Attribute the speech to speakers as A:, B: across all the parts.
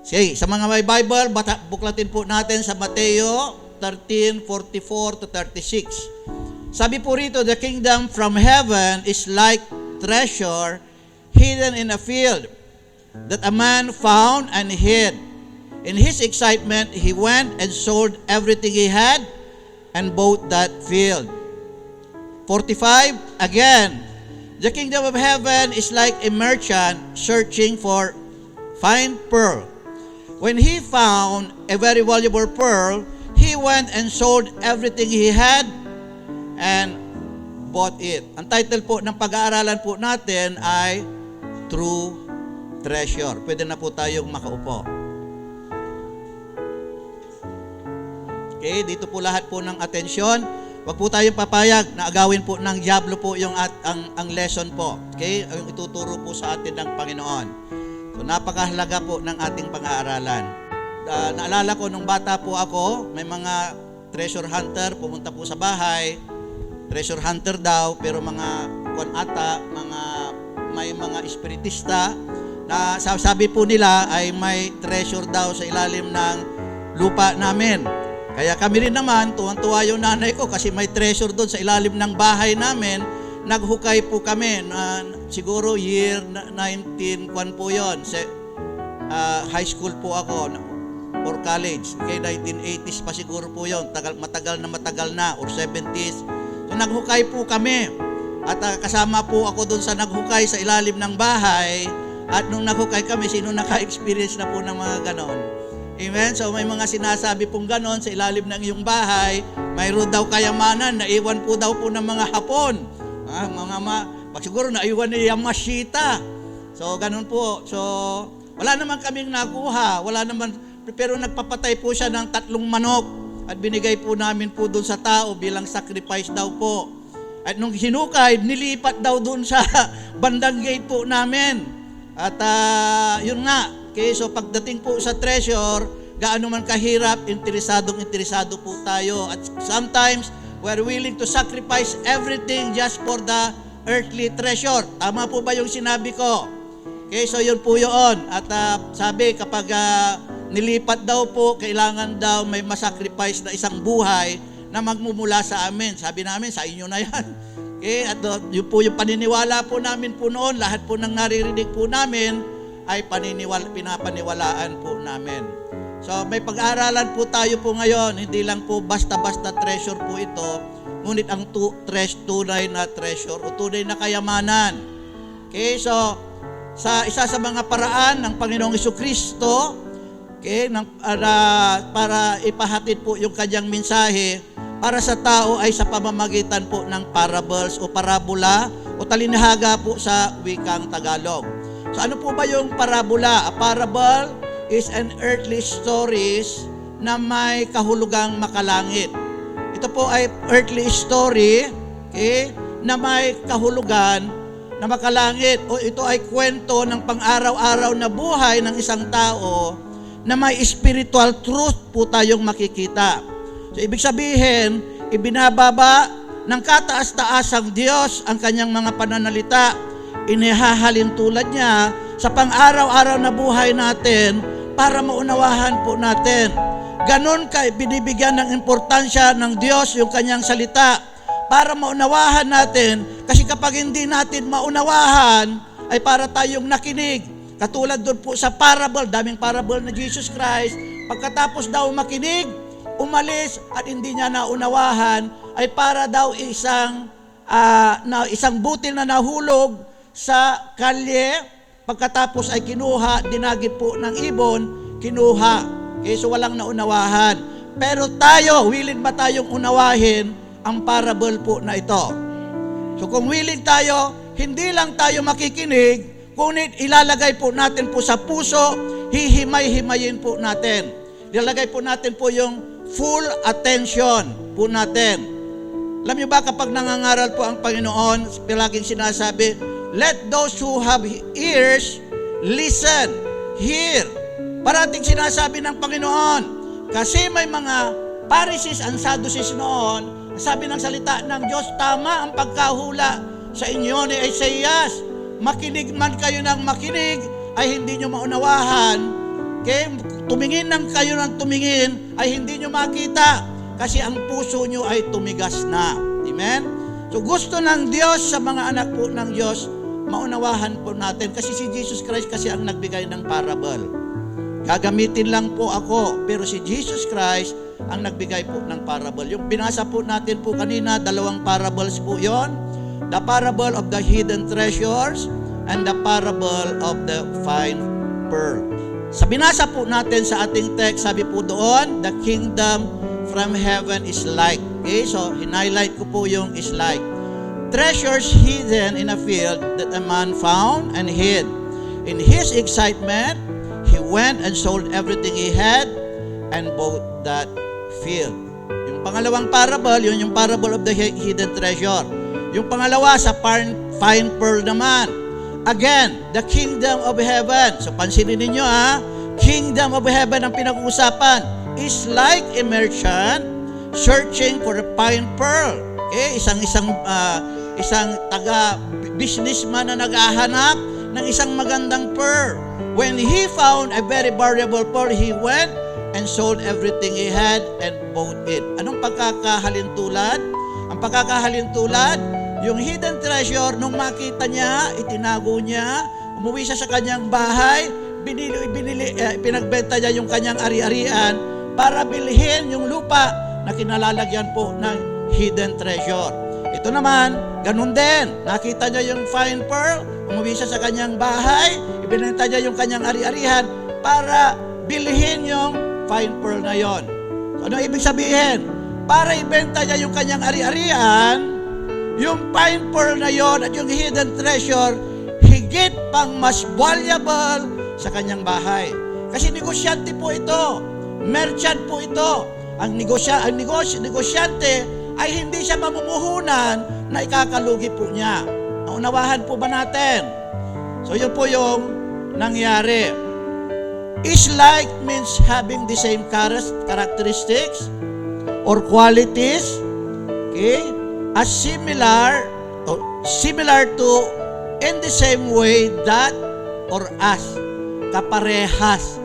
A: Sige, sa mga may Bible, buklatin po natin sa Mateo 13:44 to 36. Sabi po rito, the kingdom from heaven is like treasure hidden in a field that a man found and hid. In his excitement, he went and sold everything he had and bought that field. 45, again, the kingdom of heaven is like a merchant searching for fine pearl. When he found a very valuable pearl, he went and sold everything he had and bought it. Ang title po ng pag-aaralan po natin ay True Treasure. Pwede na po tayong makaupo. Okay, dito po lahat po ng atensyon. Huwag po tayong papayag na agawin po ng diablo po yung ang lesson po. Okay, yung ituturo po sa atin ng Panginoon. So, napakahalaga po ng ating pang-aaralan. Naalala ko nung bata po ako, may mga treasure hunter, pumunta po sa bahay, treasure hunter daw, pero may mga espiritista na sabi po nila ay may treasure daw sa ilalim ng lupa namin. Kaya kami rin naman, tuwang-tuwa yung nanay ko kasi may treasure doon sa ilalim ng bahay namin. Naghukay po kami, siguro year 19, po yun. High school po ako, or college. Okay, 1980s pa siguro po yun. Matagal na, or 70s. So naghukay po kami. At kasama po ako doon sa naghukay sa ilalim ng bahay. At nung naghukay kami, sino naka-experience na po ng mga ganon? Amen? So may mga sinasabi pong ganon sa ilalim ng iyong bahay. Mayroon daw kayamanan, naiwan po daw po ng mga Hapon. Pag siguro naiwan ni Yamashita. So ganun po. So wala naman kaming nakuha. Pero nagpapatay po siya ng 3 manok. At binigay po namin po doon sa tao bilang sacrifice daw po. At nung hinukay, nilipat daw doon sa bandang gate po namin. At yun nga. Okay, so pagdating po sa treasure, gaano man kahirap, interesado po tayo. At sometimes, we're willing to sacrifice everything just for the earthly treasure. Tama po ba yung sinabi ko? Okay, so yun po yun. At sabi, kapag nilipat daw po, kailangan daw may masacrifice na isang buhay na magmumula sa amin. Sabi namin, sa inyo na yan. Okay, at yun po yung paniniwala po namin po noon. Lahat po ng naririnig po namin ay pinapaniwalaan po namin. So may pag-aaralan po tayo po ngayon, hindi lang po basta-basta treasure po ito, ngunit ang tunay na treasure o tunay na kayamanan. Okay, so sa isa sa mga paraan ng Panginoong Jesucristo, okay, para ipahatid po yung kanyang mensahe para sa tao ay sa pamamagitan po ng parables o parabola o talinahaga po sa wikang Tagalog. So ano po ba yung parabola? A parable is an earthly stories na may kahulugang makalangit. Ito po ay earthly story, okay, na may kahulugan na makalangit. O ito ay kwento ng pang-araw-araw na buhay ng isang tao na may spiritual truth po tayong makikita. So ibig sabihin, ibinababa ng kataas-taasang Diyos ang kanyang mga pananalita. Inihahalin tulad niya sa pang-araw-araw na buhay natin para maunawahan po natin. Ganon kay binibigyan ng importansya ng Diyos yung kanyang salita para maunawahan natin. Kasi kapag hindi natin maunawahan, ay para tayong nakinig. Katulad doon po sa parable, daming parable na Jesus Christ, pagkatapos daw makinig, umalis at hindi niya naunawahan, ay para daw isang butil na nahulog sa kalye, pagkatapos ay kinuha, dinagit po ng ibon, kinuha. Okay, so walang naunawahan. Pero tayo, willing ba tayong unawahin ang parable po na ito? So kung willing tayo, hindi lang tayo makikinig, ngunit ilalagay po natin po sa puso, hihimay-himayin po natin. Ilalagay po natin po yung full attention po natin. Alam niyo ba kapag nangangaral po ang Panginoon, palaging sinasabi, let those who have ears listen, hear. Parating sinasabi ng Panginoon, kasi may mga Pharisees and Sadducees noon, sabi ng salita ng Diyos, tama ang pagkahula sa inyo ni Isaias. Makinig man kayo ng makinig, ay hindi nyo maunawahan Okay? Tumingin ng kayo ng tumingin ay hindi nyo makita kasi ang puso nyo ay tumigas na. Amen? So gusto ng Diyos sa mga anak po ng Diyos, maunawahan po natin kasi si Jesus Christ kasi ang nagbigay ng parable. Gagamitin lang po ako, pero si Jesus Christ ang nagbigay po ng parable. Yung binasa po natin po kanina, 2 parables po yon. The parable of the hidden treasures and the parable of the fine pearl. Sa binasa po natin sa ating text, sabi po doon, the kingdom from heaven is like. Okay, so hinighlight ko po yung is like. Treasures hidden in a field that a man found and hid. In his excitement, he went and sold everything he had and bought that field. Yung pangalawang parable, yun yung parable of the hidden treasure. Yung pangalawa sa fine pearl naman. Again, the kingdom of heaven. So pansinin ninyo kingdom of heaven ang pinag-uusapan is like a merchant searching for a fine pearl. Okay, isang taga-businessman na naghahanap ng isang magandang pearl. When he found a very valuable pearl, he went and sold everything he had and bought it. Anong pagkakahalintulad? Ang pagkakahalintulad, yung hidden treasure, nung makita niya, itinago niya, umuwi siya sa kanyang bahay, pinagbenta niya yung kanyang ari-arian para bilhin yung lupa na kinalalagyan po ng hidden treasure. Ito naman, ganun din. Nakita niya yung fine pearl, umuwi siya sa kanyang bahay, ibinenta niya yung kanyang ari-arian para bilhin yung fine pearl na yon. So, ano ibig sabihin? Para ibenta niya yung kanyang ari-arian, yung fine pearl na yon at yung hidden treasure, higit pang mas valuable sa kanyang bahay. Kasi negosyante po ito. Merchant po ito. Ang negosyante ay hindi siya mamumuhunan na ikakalugi po niya. Naunawahan po ba natin? So yun po yung nangyari. Is like means having the same characteristics or qualities, okay, as similar to, in the same way that or as, kaparehas.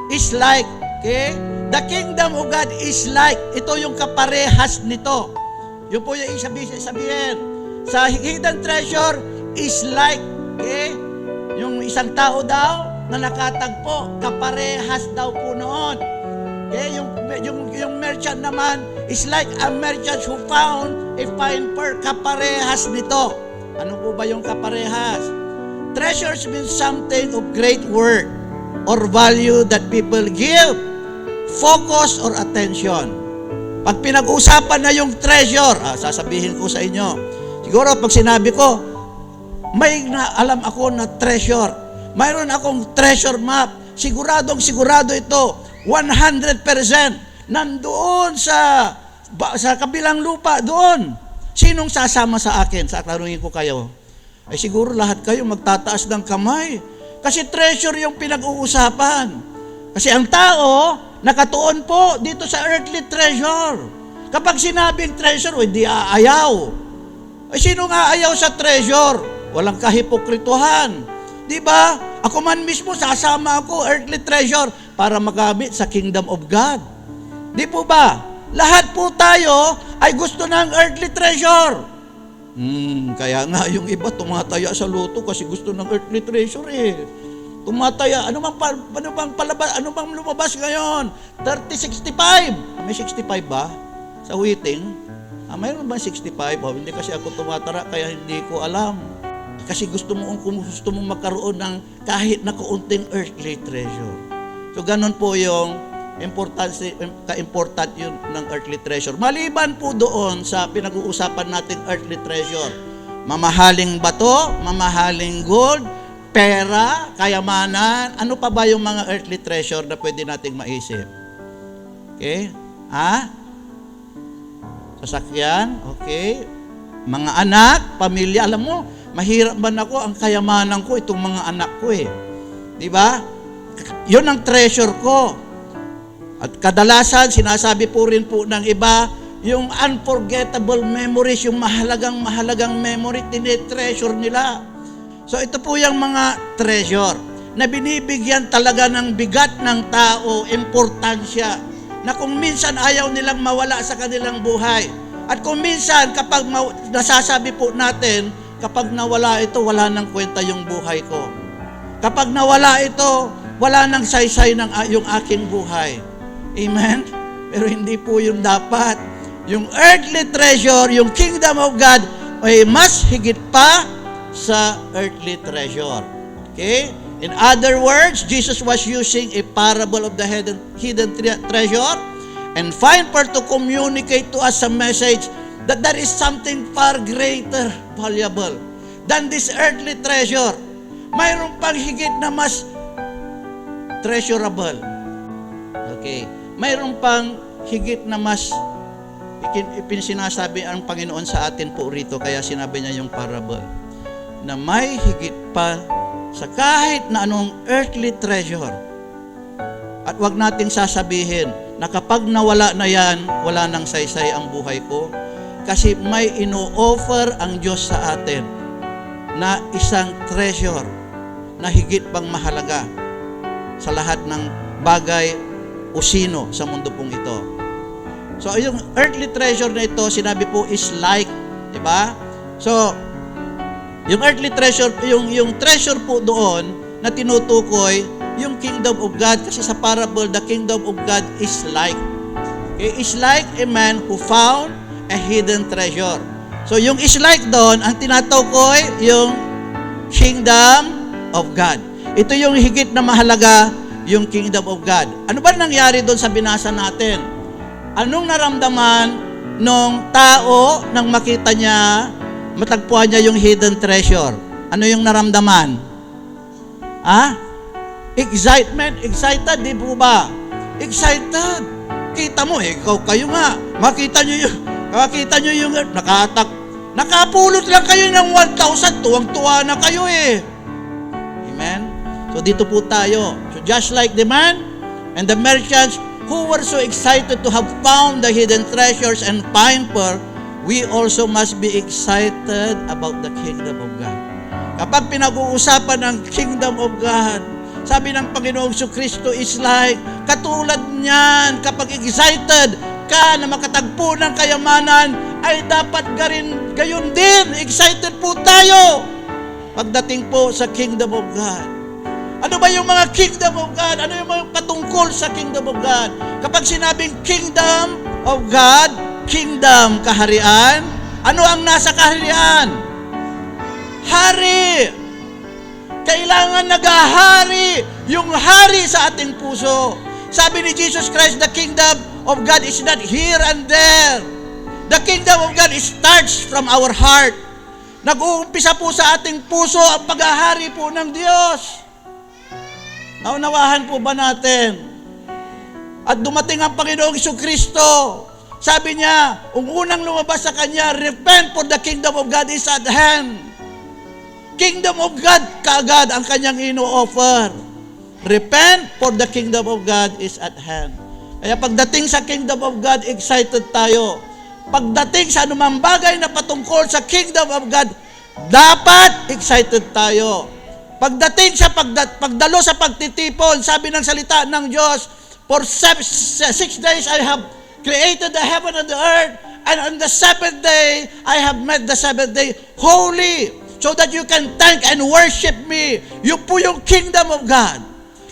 A: Is like, okay, the kingdom of God is like, ito yung kaparehas nito. Yun po yung sabihin. Sa hidden treasure is like, okay, yung isang tao daw na nakatagpo, kaparehas daw po noon. Okay, yung merchant naman is like a merchant who found a fine pearl, kaparehas nito. Ano po ba yung kaparehas? Treasures means something of great worth or value that people give focus or attention. Pag pinag-usapan na yung treasure, sasabihin ko sa inyo, siguro pag sinabi ko, may alam ako na treasure. Mayroon akong treasure map. Sigurado ito. 100% nandoon sa kabilang lupa doon. Sinong sasama sa akin? Sa tanungin ko kayo. Ay siguro lahat kayo magtataas ng kamay. Kasi treasure yung pinag-uusapan. Kasi ang tao, nakatuon po dito sa earthly treasure. Kapag sinabing treasure, hindi aayaw. Ay sino nga ayaw sa treasure? Walang kahipokrituhan. Di ba? Ako man mismo, sasama ako, earthly treasure, para magamit sa kingdom of God. Di po ba? Lahat po tayo ay gusto ng earthly treasure. Kaya nga yung iba tumataya sa luto kasi gusto ng earthly treasure Tumataya. Ano bang lumabas ngayon? 30-65. May 65 ba? Sa waiting? Mayroon ba 65? Hindi kasi ako tumatara kaya hindi ko alam. Kasi gusto mo magkaroon ng kahit na kaunting earthly treasure. So ganun po yung ka-important yun ng earthly treasure. Maliban po doon sa pinag-uusapan nating earthly treasure, mamahaling bato, mamahaling gold, pera, kayamanan, ano pa ba yung mga earthly treasure na pwede nating maisip? Okay? Sasakyan, okay? Mga anak, pamilya, alam mo, mahirap man ako, ang kayamanan ko, itong mga anak ko Di ba? Yun ang treasure ko. At kadalasan, sinasabi po rin po ng iba, yung unforgettable memories, yung mahalagang memory, tinetreasure nila. So ito po yung mga treasure. na binibigyan talaga ng bigat ng tao, importansya, na kung minsan ayaw nilang mawala sa kanilang buhay. At kung minsan, kapag nasasabi po natin, kapag nawala ito, wala nang kwenta yung buhay ko. Kapag nawala ito, wala nang saysay ng yung aking buhay. Amen? Pero hindi po yung dapat. Yung earthly treasure, yung kingdom of God, ay mas higit pa sa earthly treasure. Okay? In other words, Jesus was using a parable of the hidden treasure and find for to communicate to us a message that there is something far greater valuable than this earthly treasure. Mayroon pang higit na mas treasurable. Okay. Mayroon pang higit na mas sinasabi ang Panginoon sa atin po rito, kaya sinabi niya yung parable, na may higit pa sa kahit na anong earthly treasure. At wag nating sasabihin na kapag nawala na yan, wala nang saysay ang buhay ko. Kasi may ino-offer ang Diyos sa atin na isang treasure na higit pang mahalaga sa lahat ng bagay o sino sa mundo pong ito. So, yung earthly treasure na ito, sinabi po is like, di ba? So, yung earthly treasure, yung treasure po doon na tinutukoy, yung kingdom of God, kasi sa parable, the kingdom of God is like. Okay? Is like a man who found a hidden treasure. So, yung is like doon, ang tinatukoy, yung kingdom of God. Ito yung higit na mahalaga, yung kingdom of God. Ano ba nangyari doon sa binasa natin? Anong naramdaman nung tao nang makita niya, matagpuan niya yung hidden treasure? Ano yung naramdaman? Excitement. Excited, di po ba? Excited. Kita mo, kayo nga. Makita nyo yung nakapulot lang kayo ng 1,000, tuwang-tuwa na kayo eh. Amen? So dito po tayo. So just like the man and the merchants who were so excited to have found the hidden treasures and find pearl, we also must be excited about the kingdom of God. Kapag pinag-uusapan ng kingdom of God, sabi ng Panginoong Kristo is like, katulad niyan, kapag excited ka na makatagpo ng kayamanan, ay dapat gayon din. Excited po tayo pagdating po sa kingdom of God. Ano ba yung mga kingdom of God? Ano yung mga patungkol sa kingdom of God? Kapag sinabing kingdom of God, kingdom, kaharian, ano ang nasa kaharian? Hari. Kailangan naghahari yung hari sa ating puso. Sabi ni Jesus Christ, the kingdom of God is not here and there. The kingdom of God starts from our heart. Nag-uumpisa po sa ating puso ang paghahari po ng Diyos. Naunawahan po ba natin? At dumating ang Panginoong Kristo. Sabi niya, unang lumabas sa Kanya, repent for the kingdom of God is at hand. Kingdom of God, kaagad ang Kanyang ino-offer. Repent for the kingdom of God is at hand. Kaya pagdating sa kingdom of God, excited tayo. Pagdating sa anumang bagay na patungkol sa kingdom of God, dapat excited tayo. Pagdating sa pagdalo sa pagtitipon, sabi ng salita ng Diyos, for 6 days I have created the heaven and the earth, and on the 7th day, I have made the 7th day holy, so that you can thank and worship me. Yun po yung kingdom of God.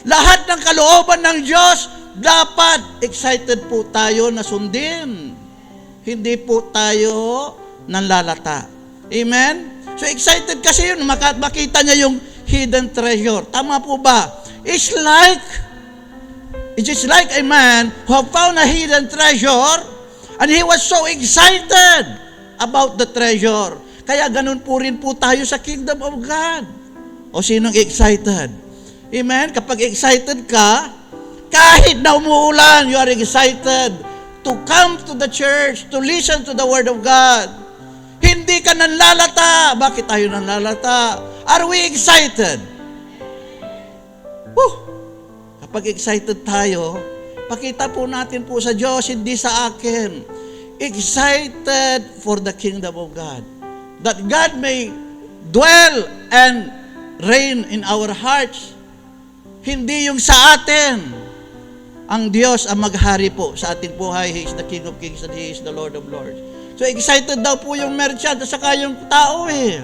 A: Lahat ng kalooban ng Diyos, dapat excited po tayo na sundin. Hindi po tayo nanlalata. Amen? So excited kasi yun, makita niya yung hidden treasure. Tama po ba? It's just like a man who have found a hidden treasure and he was so excited about the treasure. Kaya ganun po rin po tayo sa kingdom of God. O sinong excited? Amen? Kapag excited ka, kahit na umuulan, you are excited to come to the church, to listen to the Word of God. Hindi ka nanlalata. Bakit tayo nanlalata? Are we excited? Kapag excited tayo, pakita po natin po sa Diyos, hindi sa akin. Excited for the kingdom of God. That God may dwell and reign in our hearts. Hindi yung sa atin. Ang Diyos ang maghari po sa ating buhay. He is the King of Kings and He is the Lord of Lords. So excited daw po yung merchant at saka yung tao eh.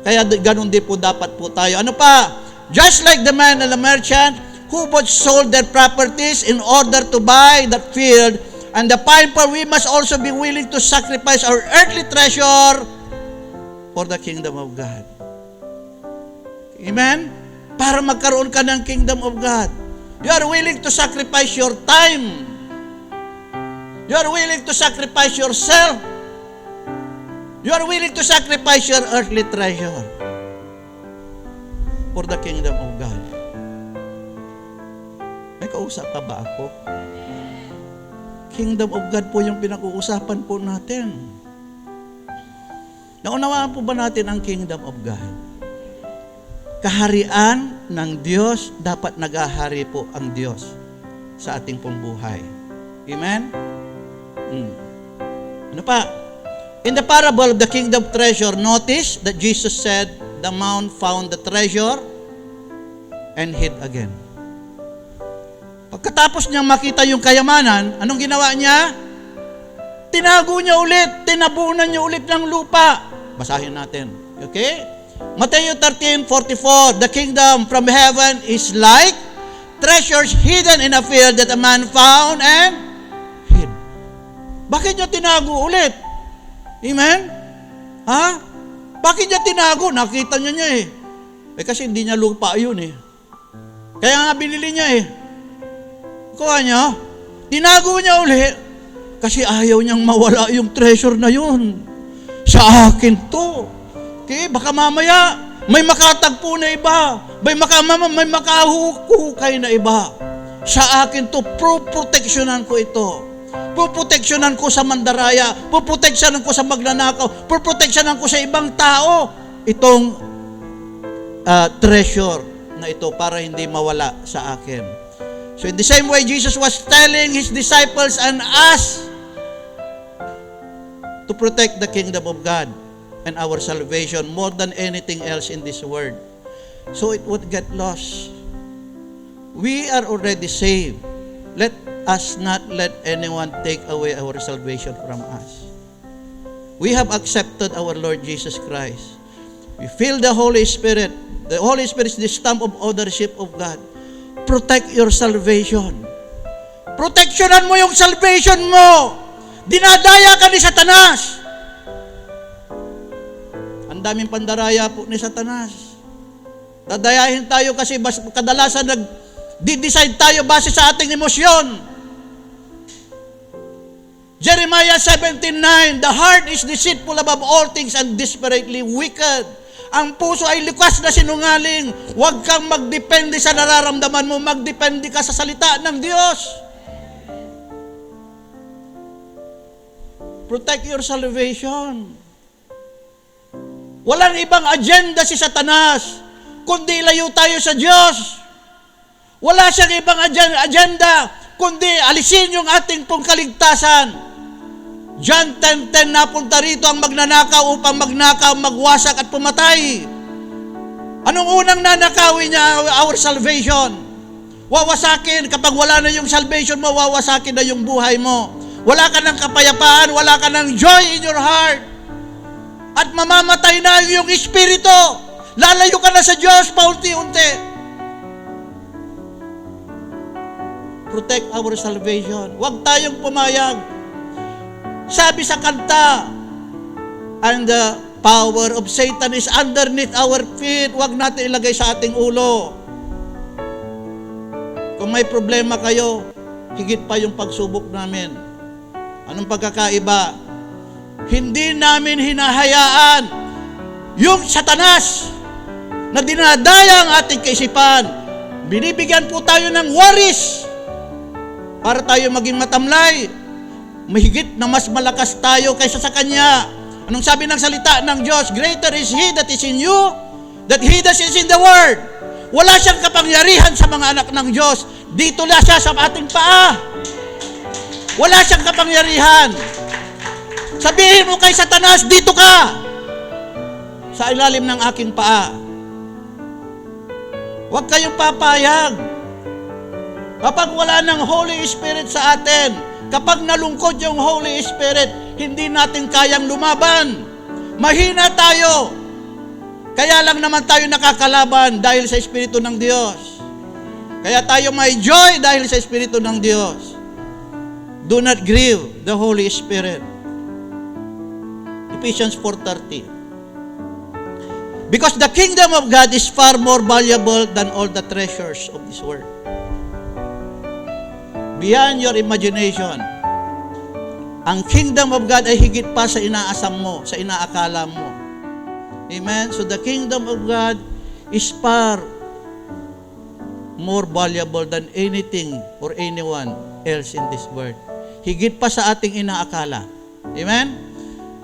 A: Kaya ganun din po dapat po tayo. Ano pa? Just like the man and the merchant who both sold their properties in order to buy that field and the piper, we must also be willing to sacrifice our earthly treasure for the kingdom of God. Amen? Para magkaroon ka ng kingdom of God. You are willing to sacrifice your time. You are willing to sacrifice yourself. You are willing to sacrifice your earthly treasure for the kingdom of God. May kausap pa ba ako? Kingdom of God po yung pinag-uusapan po natin. Naunawaan po ba natin ang kingdom of God? Kaharian ng Diyos, dapat nag-ahari po ang Diyos sa ating pong buhay. Amen? Ano pa? In the parable of the kingdom treasure, notice that Jesus said, the man found the treasure and hid again. Pagkatapos niyang makita yung kayamanan, anong ginawa niya? Tinago niya ulit, tinabunan niya ulit ng lupa. Basahin natin. Okay? Matthew 13:44, the kingdom from heaven is like treasures hidden in a field that a man found and hid. Bakit niya tinago ulit? Amen? Ha? Bakit niya tinago? Nakita niya eh. Kasi hindi niya lupa yun eh. Kaya nga binili niya eh. Kuha niya, tinago niya ulit kasi ayaw niyang mawala yung treasure na yun. Sa akin to. Okay, baka mamaya may makatagpo na iba, may makahukay na iba. Sa akin to, proteksyonan ko ito. Puproteksyonan ko sa mandaraya, puproteksyonan ko sa magnanakaw, puproteksyonan ko sa ibang tao itong treasure na ito para hindi mawala sa akin. So in the same way, Jesus was telling His disciples and us to protect the kingdom of God and our salvation more than anything else in this world. So it would get lost. We are already saved. Let us not let anyone take away our salvation from us. We have accepted our Lord Jesus Christ. We feel the Holy Spirit. The Holy Spirit is the stamp of ownership of God. Protect your salvation. Proteksyonan mo yung salvation mo. Dinadaya ka ni Satanas. Ang daming pandaraya po ni Satanas. Dadayahin tayo kasi kadalasan nag-decide tayo base sa ating emosyon. Jeremiah 17:9, the heart is deceitful above all things and desperately wicked. Ang puso ay likas na sinungaling. Huwag kang magdepende sa nararamdaman mo, magdepende ka sa salita ng Diyos. Protect your salvation. Walang ibang agenda si Satanas, kundi layo tayo sa Diyos. Wala siyang ibang agenda, kundi alisin yung ating pong kaligtasan. John 10:10, napunta rito ang magnanakaw upang magnakaw, magwasak at pumatay. Anong unang nanakawin niya? Our salvation. Wawasakin, kapag wala na yung salvation mo, wawasakin na yung buhay mo. Wala ka ng kapayapaan, wala ka ng joy in your heart. At mamamatay na yung espiritu. Lalayo ka na sa Diyos paunti-unti. Protect our salvation. Huwag tayong pumayag. Sabi sa kanta, and the power of Satan is underneath our feet. Huwag natin ilagay sa ating ulo. Kung may problema kayo, higit pa yung pagsubok namin. Anong pagkakaiba? Hindi namin hinahayaan yung Satanas na dinadaya ang ating kaisipan. Binibigyan po tayo ng worries para tayo maging matamlay. Mahigit na mas malakas tayo kaysa sa Kanya. Anong sabi ng salita ng Diyos? Greater is He that is in you than he that is in the world. Wala siyang kapangyarihan sa mga anak ng Diyos. Dito lang siya sa ating paa. Wala siyang kapangyarihan. Sabihin mo kay Satanas, dito ka! Sa ilalim ng aking paa. Huwag kayong papayag. Kapag wala ng Holy Spirit sa atin, kapag nalungkot yung Holy Spirit, hindi natin kayang lumaban. Mahina tayo. Kaya lang naman tayo nakakalaban dahil sa Espiritu ng Diyos. Kaya tayo may joy dahil sa Espiritu ng Diyos. Do not grieve the Holy Spirit. Ephesians 4:30. Because the kingdom of God is far more valuable than all the treasures of this world. Beyond your imagination, ang kingdom of God ay higit pa sa inaasam mo, sa inaakala mo. Amen? So the kingdom of God is far more valuable than anything or anyone else in this world. Higit pa sa ating inaakala. Amen?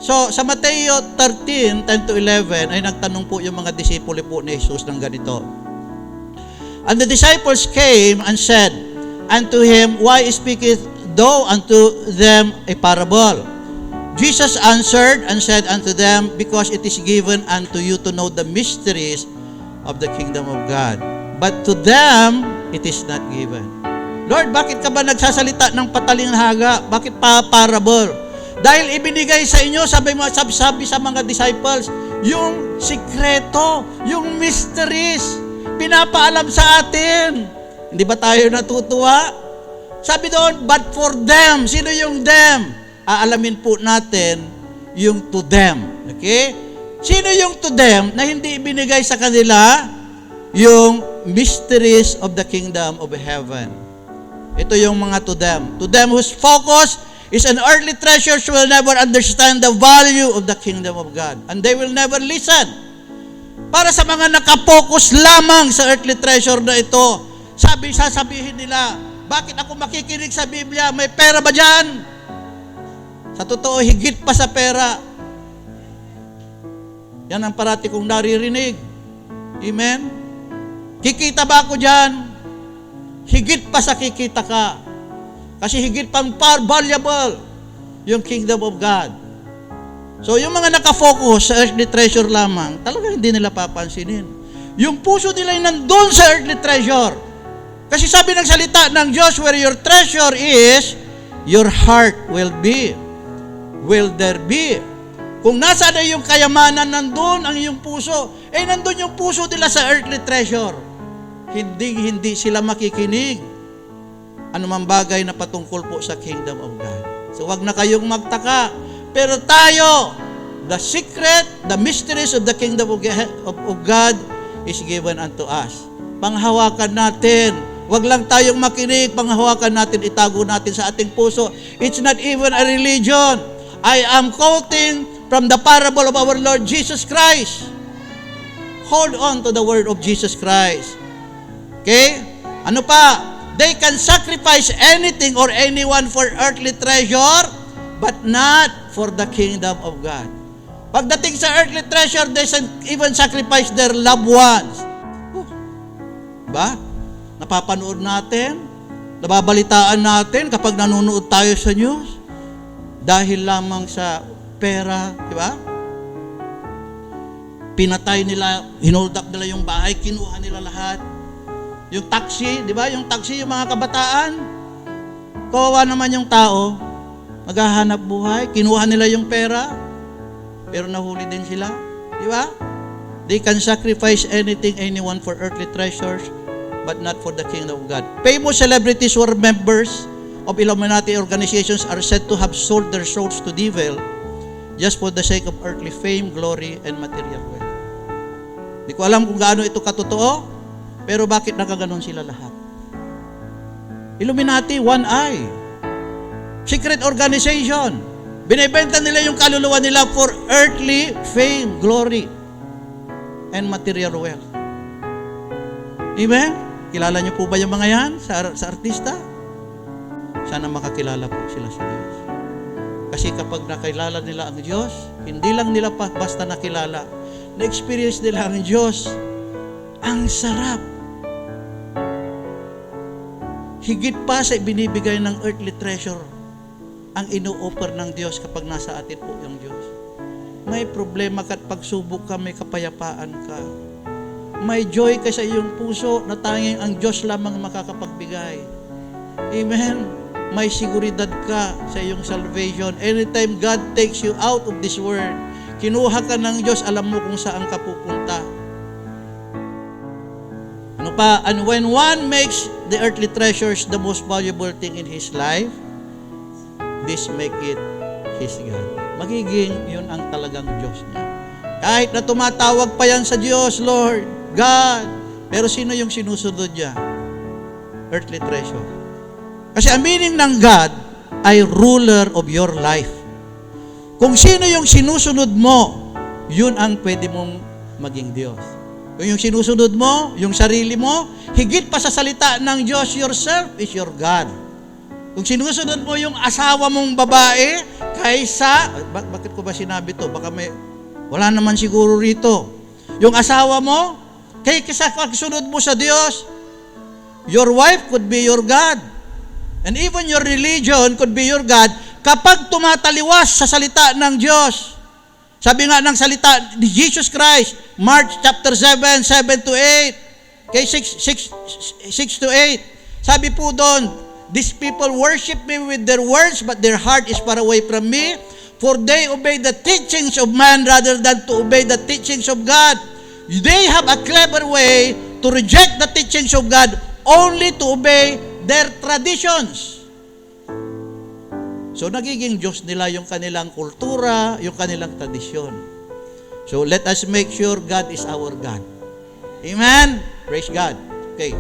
A: So, sa Mateo 13, 10-11, ay nagtanong po yung mga disipulo po ni Jesus ng ganito. And the disciples came and said unto him, Why speaketh thou unto them a parable? Jesus answered and said unto them, Because it is given unto you to know the mysteries of the kingdom of God. But to them, it is not given. Lord, bakit ka ba nagsasalita ng patalinghaga? Bakit pa parable? Dahil ibinigay sa inyo, sabi sa mga disciples, yung sikreto, yung mysteries, pinapaalam sa atin. Hindi ba tayo natutuwa? Sabi doon, but for them, sino yung them? Aalamin po natin yung to them. Okay? Sino yung to them na hindi ibinigay sa kanila yung mysteries of the kingdom of heaven? Ito yung mga to them. To them whose focus is an earthly treasures will never understand the value of the kingdom of God. And they will never listen. Para sa mga nakapokus lamang sa earthly treasure na ito, sasabihin nila, bakit ako makikinig sa Biblia? May pera ba dyan? Sa totoo, higit pa sa pera. Yan ang parati kong naririnig. Amen? Kikita ba ako dyan? Higit pa sa kikita ka. Kasi higit pang valuable yung kingdom of God. So, yung mga nakafocus sa earthly treasure lamang, talagang hindi nila papansinin. Yung puso nila ay nandun sa earthly treasure. Kasi sabi ng salita ng Diyos, where your treasure is, your heart will be. Will there be. Kung nasa na yung kayamanan, nandun ang iyong puso, nandun yung puso nila sa earthly treasure. Hindi sila makikinig anumang bagay na patungkol po sa kingdom of God. So, wag na kayong magtaka. Pero tayo, the secret, the mysteries of the kingdom of God is given unto us. Panghawakan natin. Wag lang tayong makinig, panghawakan natin, itago natin sa ating puso. It's not even a religion. I am quoting from the parable of our Lord Jesus Christ. Hold on to the word of Jesus Christ. Okay? Ano pa? They can sacrifice anything or anyone for earthly treasure, but not for the kingdom of God. Pagdating sa earthly treasure, they even sacrifice their loved ones. Ba? Napapanood natin, nababalitaan natin kapag nanonood tayo sa news, dahil lamang sa pera, di ba? Pinatay nila, hinold up nila yung bahay, kinuha nila lahat. Yung taxi, di ba? Yung taxi, yung mga kabataan. Kawawa naman yung tao. Maghahanap buhay. Kinuha nila yung pera. Pero nahuli din sila. Di ba? They can sacrifice anything, anyone for earthly treasures, but not for the kingdom of God. Famous celebrities who are members of Illuminati organizations are said to have sold their souls to devil just for the sake of earthly fame, glory, and material wealth. Di ko alam kung gaano ito katotoo, pero bakit nakaganon sila lahat? Illuminati, one eye. Secret organization. Binibenta nila yung kaluluwa nila for earthly fame, glory, and material wealth. Amen? Kilala niyo po ba yung mga yan sa artista? Sana makakilala po sila sa Diyos. Kasi kapag nakilala nila ang Diyos, hindi lang nila basta nakilala, na-experience nila ang Diyos. Ang sarap. Higit pa sa binibigay ng earthly treasure ang ino-offer ng Diyos kapag nasa atin po yung Diyos. May problema ka at pagsubok ka, may kapayapaan ka. may joy ka sa iyong puso na tanging ang Diyos lamang makakapagbigay. Amen? May seguridad ka sa iyong salvation. Anytime God takes you out of this world, kinuha ka ng Diyos, alam mo kung saan ka pupunta. Ano pa? And when one makes the earthly treasures the most valuable thing in his life, this make it his God. Magiging yun ang talagang Diyos niya. Kahit na tumatawag pa yan sa Diyos, Lord, God, pero sino yung sinusunod niya? Earthly treasure. Kasi ang meaning ng God ay ruler of your life. Kung sino yung sinusunod mo, yun ang pwede mong maging Diyos. Kung yung sinusunod mo, yung sarili mo, higit pa sa salita ng Diyos, yourself is your God. Kung sinusunod mo yung asawa mong babae, kaysa, bakit ko ba sinabi to? Baka wala naman siguro rito. Yung asawa mo, kaysa pagsunod mo sa Diyos, your wife could be your God. And even your religion could be your God kapag tumataliwas sa salita ng Diyos. Sabi nga ng salita ni Jesus Christ, Mark chapter 7, 7 to 8, okay, 6 to 8. Sabi po doon, these people worship me with their words, but their heart is far away from me, for they obey the teachings of man rather than to obey the teachings of God. They have a clever way to reject the teachings of God only to obey their traditions. So, nagiging Diyos nila yung kanilang kultura, yung kanilang tradisyon. So, let us make sure God is our God. Amen? Praise God. Okay.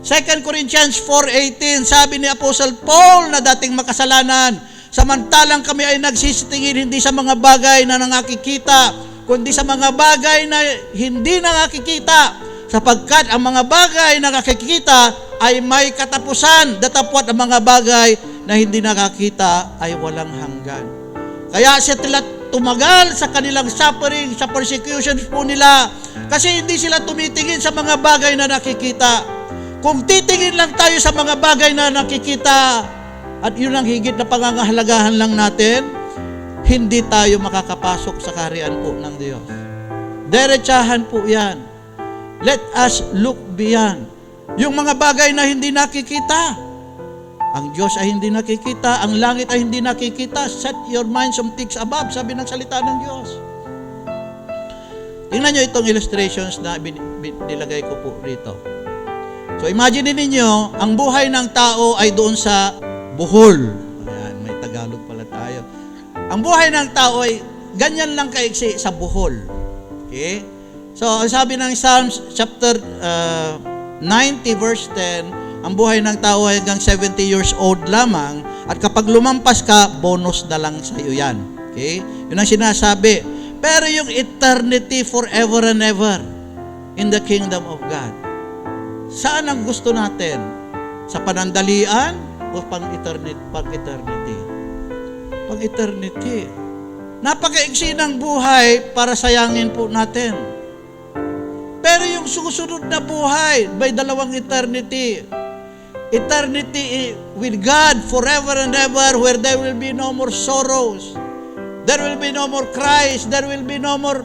A: 2 Corinthians 4:18, sabi ni Apostle Paul na dating makasalanan, samantalang kami ay nagsisitingin hindi sa mga bagay na nangakikita, kundi sa mga bagay na hindi nangakikita, sapagkat ang mga bagay na nakikita ay may katapusan, datapwat ang mga bagay na hindi nakakita ay walang hanggan. Kaya sila tumagal sa kanilang suffering, sa persecutions po nila, kasi hindi sila tumitingin sa mga bagay na nakikita. Kung titingin lang tayo sa mga bagay na nakikita, at yun ang higit na pangangahalagahan lang natin, hindi tayo makakapasok sa kaharian po ng Diyos. Diretsahan po yan. Let us look beyond. Yung mga bagay na hindi nakikita. Ang Diyos ay hindi nakikita, ang langit ay hindi nakikita. Set your mind some things above, sabi ng salita ng Diyos. Tingnan nyo itong illustrations na nilagay ko po rito. So imagine ninyo, ang buhay ng tao ay doon sa Bohol. Ayan, may Tagalog pala tayo. Ang buhay ng tao ay ganyan lang kaiksi sa Bohol. Okay? So, ang sabi ng Psalms chapter 90 verse 10, ang buhay ng tao ay hanggang 70 years old lamang, at kapag lumampas ka, bonus na lang sa iyo yan. Okay? Yun ang sinasabi. Pero yung eternity forever and ever in the kingdom of God, saan ang gusto natin? Sa panandalian o pang-eternity? Pang-eternity. Pang-eternity. Napaka-iksi ng buhay para sayangin po natin. Pero yung susunod na buhay, may dalawang eternity. Eternity with God forever and ever, where there will be no more sorrows. There will be no more cries. There will be no more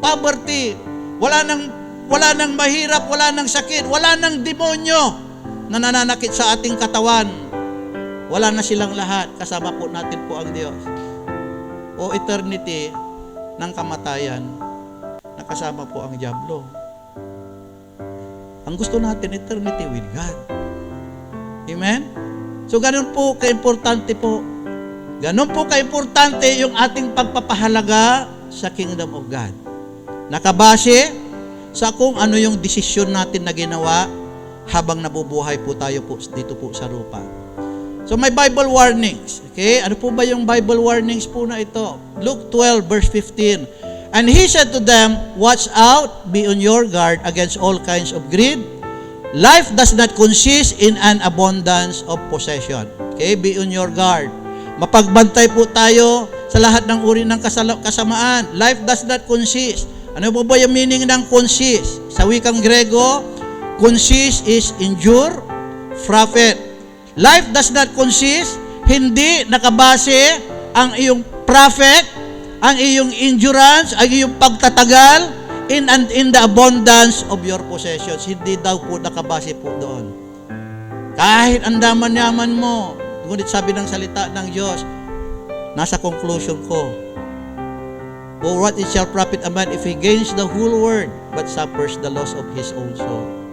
A: poverty. Wala nang mahirap, wala nang sakit, wala nang demonyo na nananakit sa ating katawan. Wala na silang lahat. Kasama po natin po ang Diyos. O eternity ng kamatayan, nakasama po ang diablo. Ang gusto natin, eternity with God. Amen? So, ganun po kaimportante po. Ganun po kaimportante yung ating pagpapahalaga sa kingdom of God. Nakabase sa kung ano yung desisyon natin na ginawa habang nabubuhay po tayo po dito po sa lupa. So, may Bible warnings. Okay? Ano po ba yung Bible warnings po na ito? Luke 12 verse 15. And he said to them, watch out, be on your guard against all kinds of greed. Life does not consist in an abundance of possession. Okay, be on your guard. Mapagbantay po tayo sa lahat ng uri ng kasamaan. Life does not consist. Ano po ba yung meaning ng consist? Sa wikang Grego, consist is endure, profit. Life does not consist, hindi nakabase ang iyong profit, ang iyong endurance, ang iyong pagtatagal, in the abundance of your possessions. Hindi daw po nakabase po doon. Kahit ang daman-yaman mo, ngunit sabi ng salita ng Diyos, nasa conclusion ko, for what it shall profit a man if he gains the whole world but suffers the loss of his own soul.